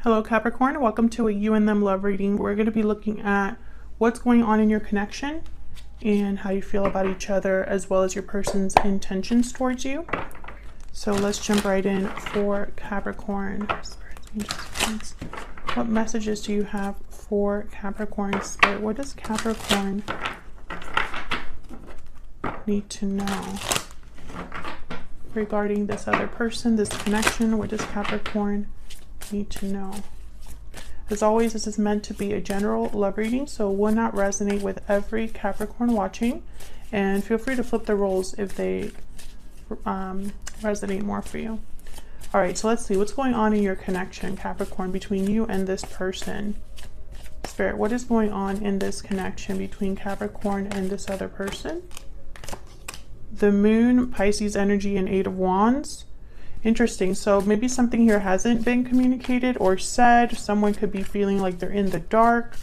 Hello Capricorn, welcome to a you and them love reading. We're going to be looking at what's going on in your connection and how you feel about each other, as well as your person's intentions towards you. So let's jump right in for Capricorn. What messages do you have for Capricorn Spirit? What does Capricorn need to know regarding this other person, this connection? What does Capricorn need to know? As always, this is meant to be a general love reading, so it will not resonate with every Capricorn watching, and feel free to flip the roles if they resonate more for you. All right, so let's see what's going on in your connection, Capricorn, between you and this person. Spirit, what is going on in this connection between Capricorn and this other person? The Moon, Pisces energy, and Eight of Wands. Interesting. So maybe something here hasn't been communicated or said. Someone could be feeling like they're in the dark.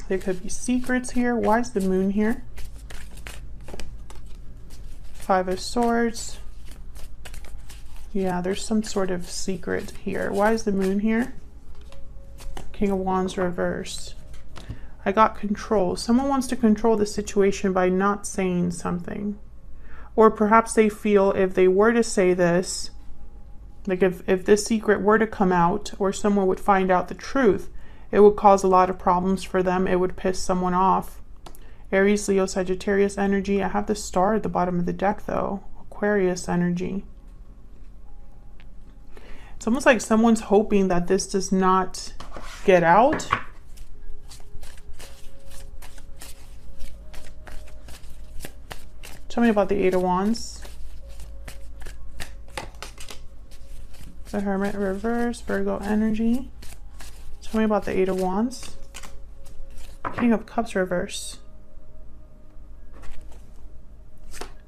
There could be secrets here. Why is the Moon here? Five of Swords. Yeah, there's some sort of secret here. Why is the Moon here? King of Wands reversed. I got control. Someone wants to control the situation by not saying something. Or perhaps they feel if they were to say this, like if this secret were to come out, or someone would find out the truth, it would cause a lot of problems for them. It would piss someone off. Aries, Leo, Sagittarius energy. I have the Star at the bottom of the deck though. Aquarius energy. It's almost like someone's hoping that this does not get out. Tell me about the Eight of Wands. The Hermit reverse, Virgo energy. Tell me about the Eight of Wands. King of Cups reverse.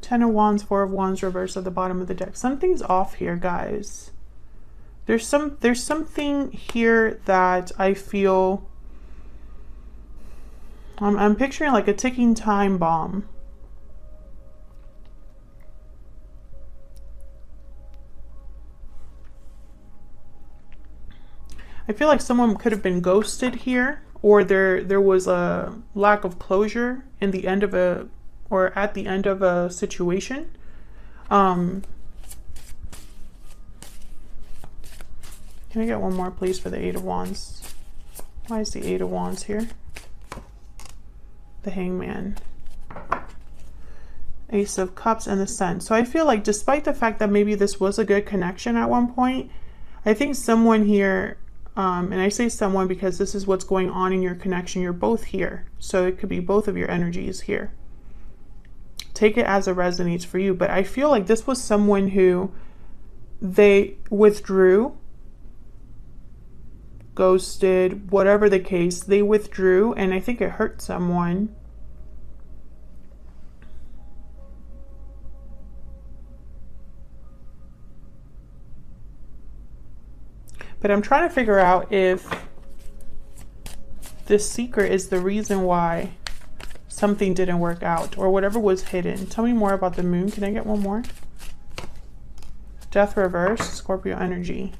Ten of Wands, Four of Wands reverse at the bottom of the deck. Something's off here, guys. There's something here that I feel I'm picturing like a ticking time bomb. I feel like someone could have been ghosted here, or there was a lack of closure in the end of at the end of a situation. Can I get one more please for the Eight of Wands? Why is the Eight of Wands here? The Hangman. Ace of Cups and the Sun. So I feel like despite the fact that maybe this was a good connection at one point, I think someone here, and I say someone because this is what's going on in your connection. You're both here. So it could be both of your energies here. Take it as it resonates for you. But I feel like this was someone who they withdrew, ghosted, whatever the case, they withdrew, and I think it hurt someone. But I'm trying to figure out if this secret is the reason why something didn't work out, or whatever was hidden. Tell me more about the Moon. Can I get one more? Death reverse, Scorpio energy.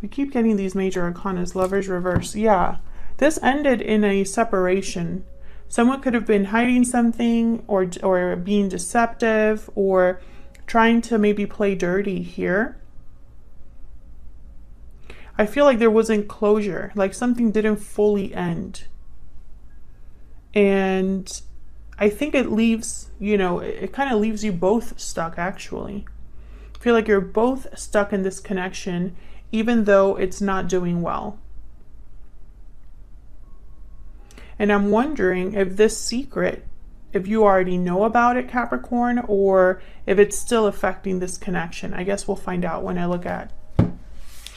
We keep getting these major arcanas. Lovers reverse. Yeah, this ended in a separation. Someone could have been hiding something, or being deceptive, or trying to maybe play dirty here. I feel like there wasn't closure, like something didn't fully end. And I think it leaves, it kind of leaves you both stuck, actually. I feel like you're both stuck in this connection, even though it's not doing well. And I'm wondering if this secret, if you already know about it, Capricorn, or if it's still affecting this connection. I guess we'll find out when I look at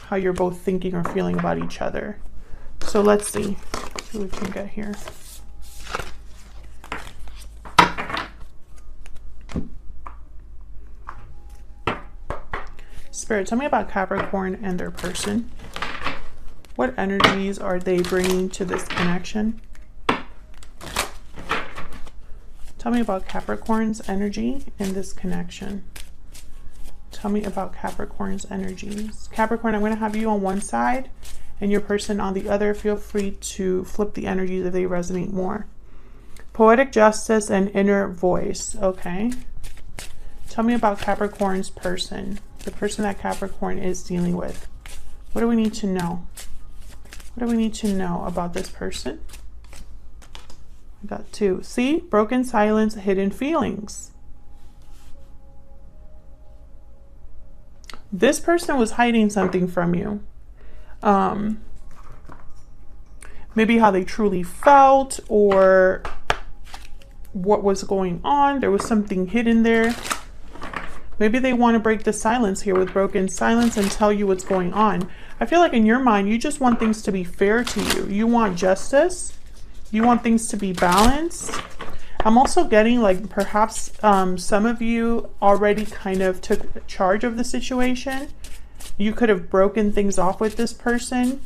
how you're both thinking or feeling about each other. So let's see what we can get here. Spirit, tell me about Capricorn and their person. What energies are they bringing to this connection? Tell me about Capricorn's energy in this connection. Tell me about Capricorn's energies. Capricorn, I'm going to have you on one side and your person on the other. Feel free to flip the energies if they resonate more. Poetic justice and inner voice. Okay. Tell me about Capricorn's person. The person that Capricorn is dealing with. What do we need to know? What do we need to know about this person? I got 2. See? Broken silence, hidden feelings. This person was hiding something from you. Maybe how they truly felt or what was going on. There was something hidden there. Maybe they want to break the silence here with broken silence and tell you what's going on. I feel like in your mind, you just want things to be fair to you. You want justice. You want things to be balanced. I'm also getting like perhaps some of you already kind of took charge of the situation. You could have broken things off with this person.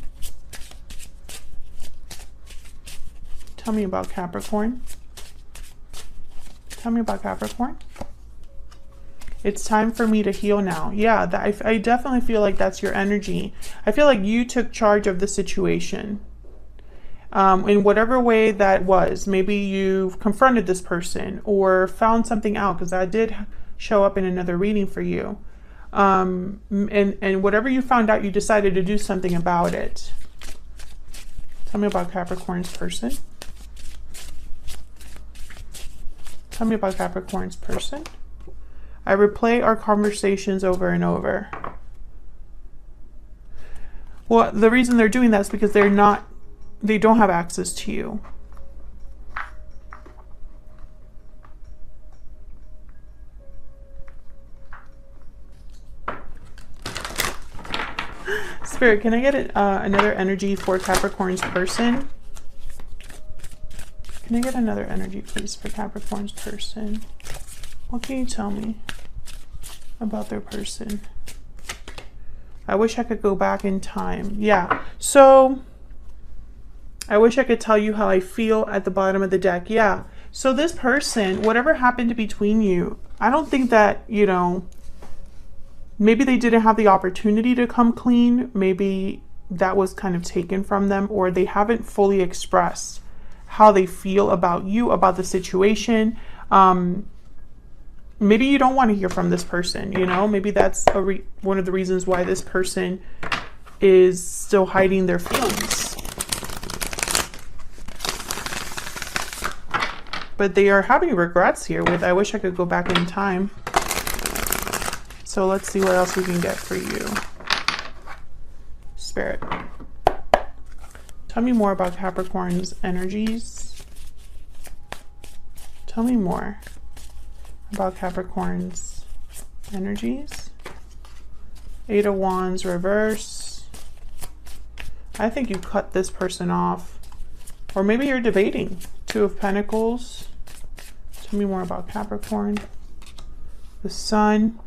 Tell me about Capricorn. Tell me about Capricorn. It's time for me to heal now. Yeah, I definitely feel like that's your energy. I feel like you took charge of the situation. In whatever way that was. Maybe you confronted this person or found something out, because that did show up in another reading for you. And whatever you found out, you decided to do something about it. Tell me about Capricorn's person. Tell me about Capricorn's person. I replay our conversations over and over. Well, the reason they're doing that is because they don't have access to you. Spirit, can I get another energy for Capricorn's person? Can I get another energy, please, for Capricorn's person? What can you tell me about their person? I wish I could go back in time. Yeah, so I wish I could tell you how I feel at the bottom of the deck. Yeah, so this person, whatever happened between you, I don't think that, you know, maybe they didn't have the opportunity to come clean. Maybe that was kind of taken from them, or they haven't fully expressed how they feel about you, about the situation. Maybe you don't want to hear from this person, you know, maybe that's one of the reasons why this person is still hiding their feelings. But they are having regrets here with, I wish I could go back in time. So let's see what else we can get for you. Spirit. Tell me more about Capricorn's energies. Tell me more about Capricorn's energies. 8 of Wands reverse. I think you cut this person off. Or maybe you're debating. 2 of Pentacles. Tell me more about Capricorn. The Sun.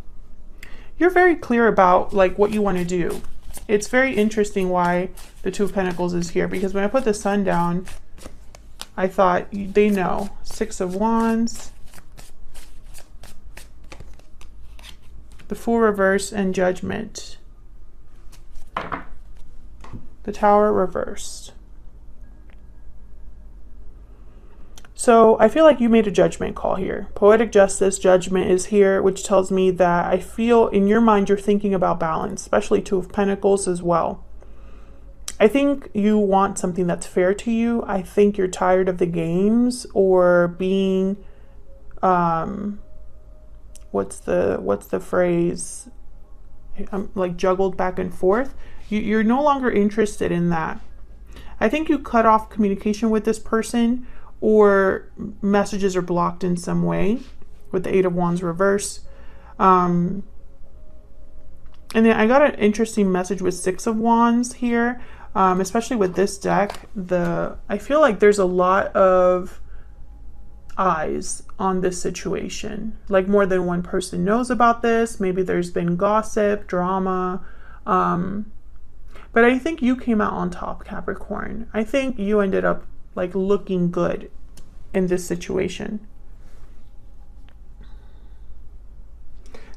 You're very clear about like what you want to do. It's very interesting why the 2 of Pentacles is here, because when I put the Sun down, I thought they know. 6 of Wands. The Fool reverse and Judgment. The Tower reversed. So I feel like you made a judgment call here. Poetic justice, judgment is here, which tells me that I feel in your mind you're thinking about balance, especially 2 of Pentacles as well. I think you want something that's fair to you. I think you're tired of the games or being, what's the phrase? Like juggled back and forth. You're no longer interested in that. I think you cut off communication with this person, or messages are blocked in some way with the 8 of Wands reverse. And then I got an interesting message with 6 of Wands here, especially with this deck. I feel like there's a lot of eyes on this situation. Like more than one person knows about this. Maybe there's been gossip, drama. But I think you came out on top, Capricorn. I think you ended up like looking good in this situation.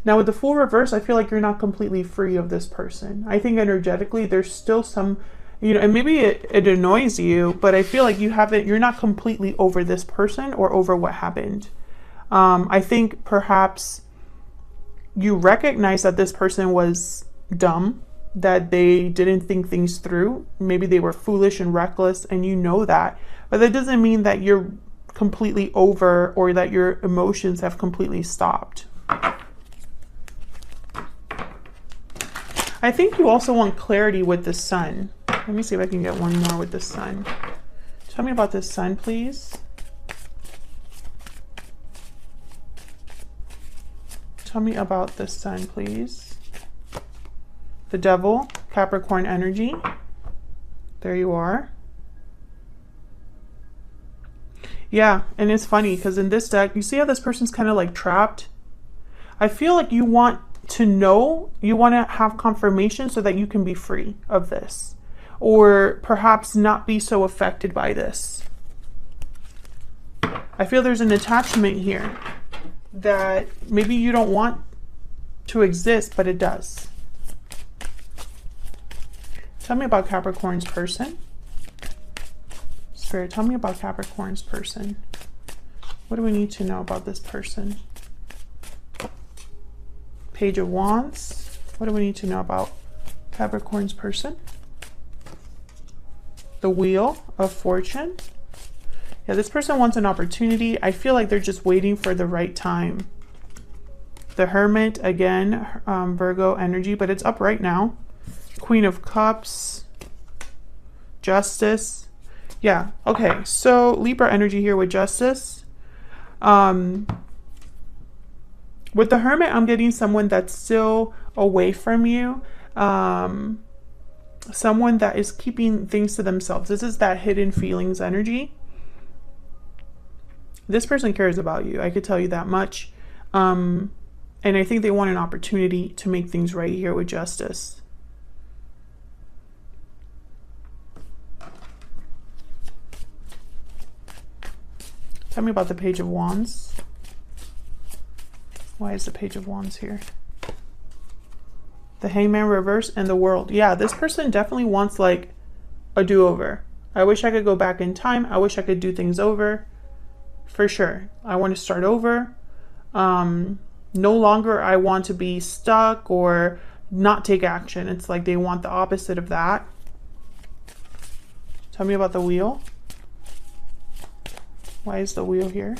Now with the Fool reverse, I feel like you're not completely free of this person. I think energetically there's still some, you know, and maybe it annoys you, but I feel like you're not completely over this person or over what happened. I think perhaps you recognize that this person was dumb, that they didn't think things through. Maybe they were foolish and reckless, and you know that. But that doesn't mean that you're completely over or that your emotions have completely stopped. I think you also want clarity with the Sun. Let me see if I can get one more with the Sun. Tell me about this Sun, please. Tell me about the Sun, please. The Devil, Capricorn energy. There you are. Yeah, and it's funny because in this deck, you see how this person's kind of like trapped? I feel like you want to know, you want to have confirmation so that you can be free of this. Or perhaps not be so affected by this. I feel there's an attachment here that maybe you don't want to exist, but it does. Tell me about Capricorn's person. Spirit, tell me about Capricorn's person. What do we need to know about this person? Page of Wands. What do we need to know about Capricorn's person? The Wheel of Fortune. Yeah, this person wants an opportunity. I feel like they're just waiting for the right time. The Hermit, again, Virgo energy, but it's up right now. Queen of Cups. Justice. Yeah, okay. So Libra energy here with Justice. With the Hermit, I'm getting someone that's still away from you. Someone that is keeping things to themselves. This is that hidden feelings energy. This person cares about you. I could tell you that much. And I think they want an opportunity to make things right here with Justice. Tell me about the Page of Wands. Why is the Page of Wands here? The Hangman reverse and the World. Yeah, this person definitely wants like a do-over. I wish I could go back in time. I wish I could do things over. For sure. I want to start over. No longer I want to be stuck or not take action. It's like they want the opposite of that. Tell me about the Wheel. Why is the Wheel here?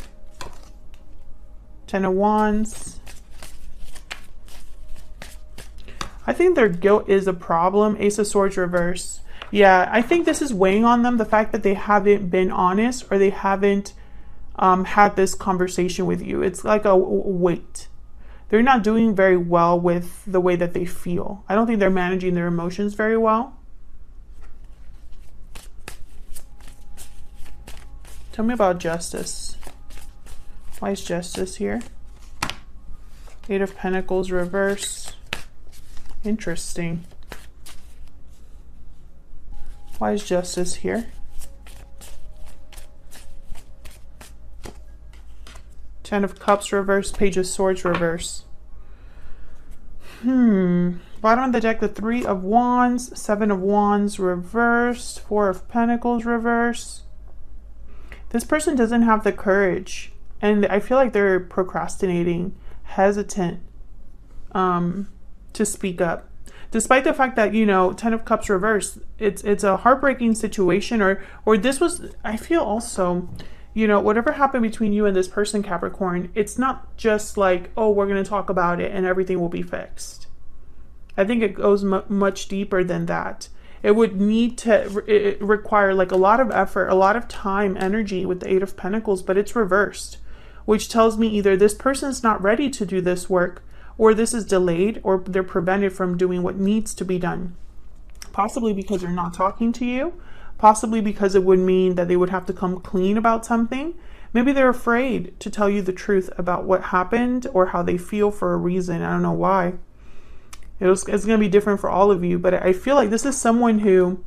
Ten of Wands. I think their guilt is a problem. Ace of Swords reverse. Yeah, I think this is weighing on them. The fact that they haven't been honest or they haven't had this conversation with you. It's like a weight. They're not doing very well with the way that they feel. I don't think they're managing their emotions very well. Tell me about Justice. Why is Justice here? Eight of Pentacles reverse. Interesting. Why is Justice here? Ten of Cups reverse, Page of Swords reverse. Bottom of the deck, the Three of Wands, Seven of Wands reversed, Four of Pentacles reverse. This person doesn't have the courage, and I feel like they're procrastinating, hesitant to speak up. Despite the fact that, you know, Ten of Cups reversed, it's a heartbreaking situation, or this was, I feel also, you know, whatever happened between you and this person, Capricorn, it's not just like, oh, we're going to talk about it and everything will be fixed. I think it goes much deeper than that. It would need to require like a lot of effort, a lot of time, energy with the Eight of Pentacles, but it's reversed, which tells me either this person's not ready to do this work, or this is delayed, or they're prevented from doing what needs to be done. Possibly because they're not talking to you. Possibly because it would mean that they would have to come clean about something. Maybe they're afraid to tell you the truth about what happened or how they feel for a reason. I don't know why. It's going to be different for all of you, but I feel like this is someone who,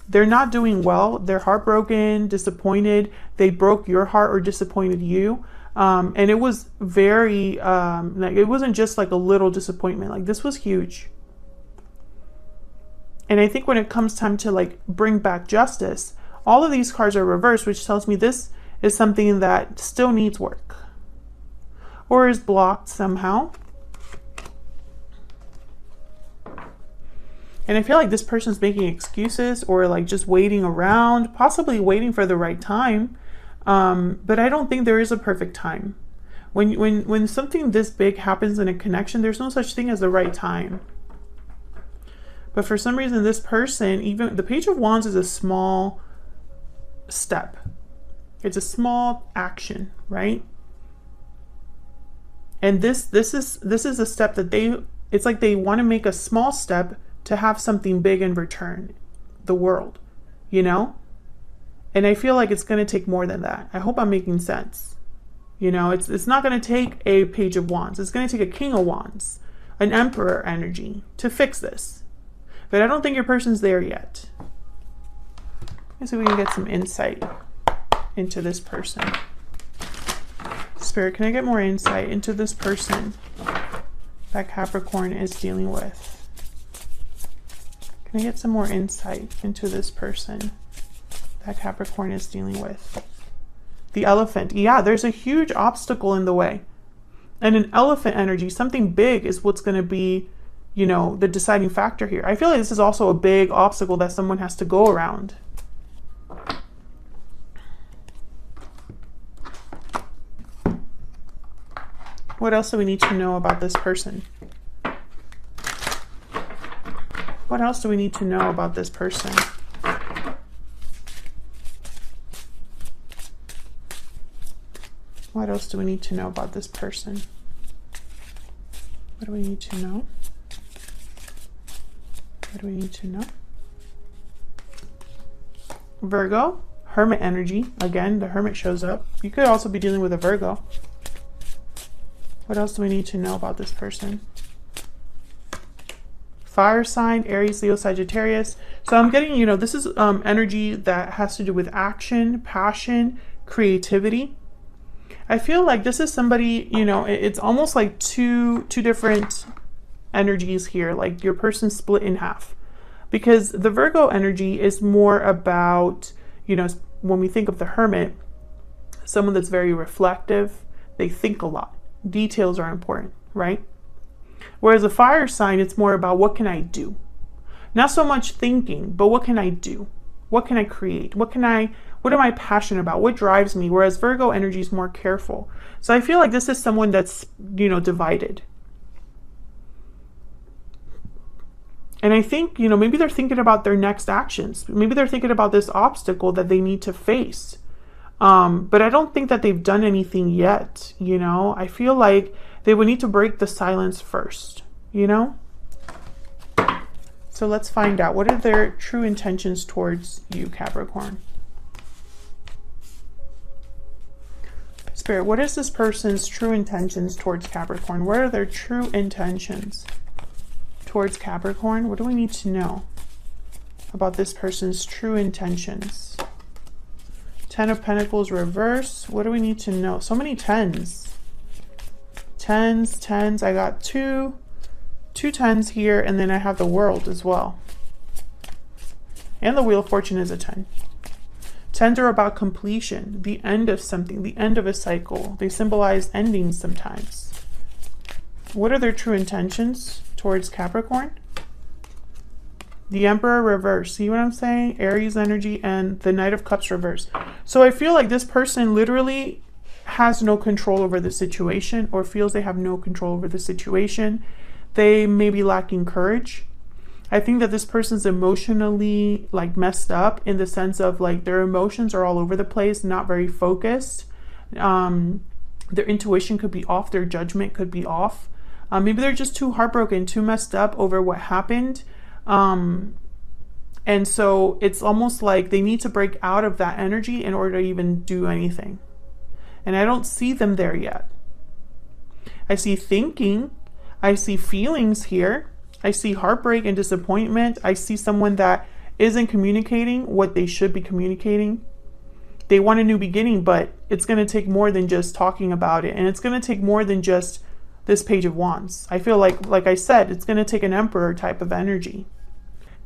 they're not doing well. They're heartbroken, disappointed. They broke your heart or disappointed you. And it was very, like, it wasn't just like a little disappointment. Like, this was huge. And I think when it comes time to like bring back justice, all of these cards are reversed, which tells me this is something that still needs work or is blocked somehow. And I feel like this person's making excuses or like just waiting around, possibly waiting for the right time. But I don't think there is a perfect time. When something this big happens in a connection, there's no such thing as the right time. But for some reason, this person, even the Page of Wands is a small step. It's a small action, right? And this is a step that it's like they want to make a small step to have something big in return, the world, you know? And I feel like it's going to take more than that. I hope I'm making sense. You know, it's not going to take a Page of Wands. It's going to take a King of Wands, an Emperor energy to fix this. But I don't think your person's there yet. Let's see if we can get some insight into this person. Spirit, can I get more insight into this person that Capricorn is dealing with? Can I get some more insight into this person that Capricorn is dealing with? The Elephant. Yeah, there's a huge obstacle in the way. And an elephant energy, something big is what's going to be, you know, the deciding factor here. I feel like this is also a big obstacle that someone has to go around. What else do we need to know about this person? What else do we need to know about this person? What else do we need to know about this person? What do we need to know? What do we need to know? Virgo, Hermit energy. Again, the Hermit shows up. You could also be dealing with a Virgo. What else do we need to know about this person? Fire sign, Aries, Leo, Sagittarius. So I'm getting, you know, this is energy that has to do with action, passion, creativity. I feel like this is somebody, you know, it's almost like two different energies here, like your person split in half. Because the Virgo energy is more about, you know, when we think of the Hermit, someone that's very reflective, they think a lot. Details are important, right? Whereas a fire sign, it's more about what can I do? Not so much thinking, but what can I do? What can I create? What am I passionate about? What drives me? Whereas Virgo energy is more careful. So I feel like this is someone that's, you know, divided. And I think, you know, maybe they're thinking about their next actions. Maybe they're thinking about this obstacle that they need to face. But I don't think that they've done anything yet, you know. I feel like they would need to break the silence first, you know. So let's find out. What are their true intentions towards you, Capricorn? Spirit, what is this person's true intentions towards Capricorn? What are their true intentions towards Capricorn? What do we need to know about this person's true intentions? 10 of Pentacles reverse. What do we need to know? So many tens. Tens. I got two tens here, and then I have the World as well. And the Wheel of Fortune is a 10. Tens are about completion, the end of something, the end of a cycle. They symbolize endings sometimes. What are their true intentions towards Capricorn? The Emperor reverse. See what I'm saying? Aries energy and the Knight of Cups reverse. So I feel like this person literally has no control over the situation, or feels they have no control over the situation. They may be lacking courage. I think that this person's emotionally like messed up, in the sense of like their emotions are all over the place, not very focused. Their intuition could be off. Their judgment could be off. Maybe they're just too heartbroken, too messed up over what happened. And so it's almost like they need to break out of that energy in order to even do anything. And I don't see them there yet. I see thinking. I see feelings here. I see heartbreak and disappointment. I see someone that isn't communicating what they should be communicating. they want a new beginning, but it's going to take more than just talking about it. And it's going to take more than just this Page of Wands. I feel like I said, it's going to take an Emperor type of energy.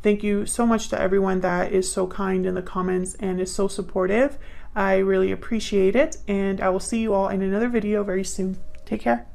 Thank you so much to everyone that is so kind in the comments and is so supportive. I really appreciate it. And I will see you all in another video very soon. Take care.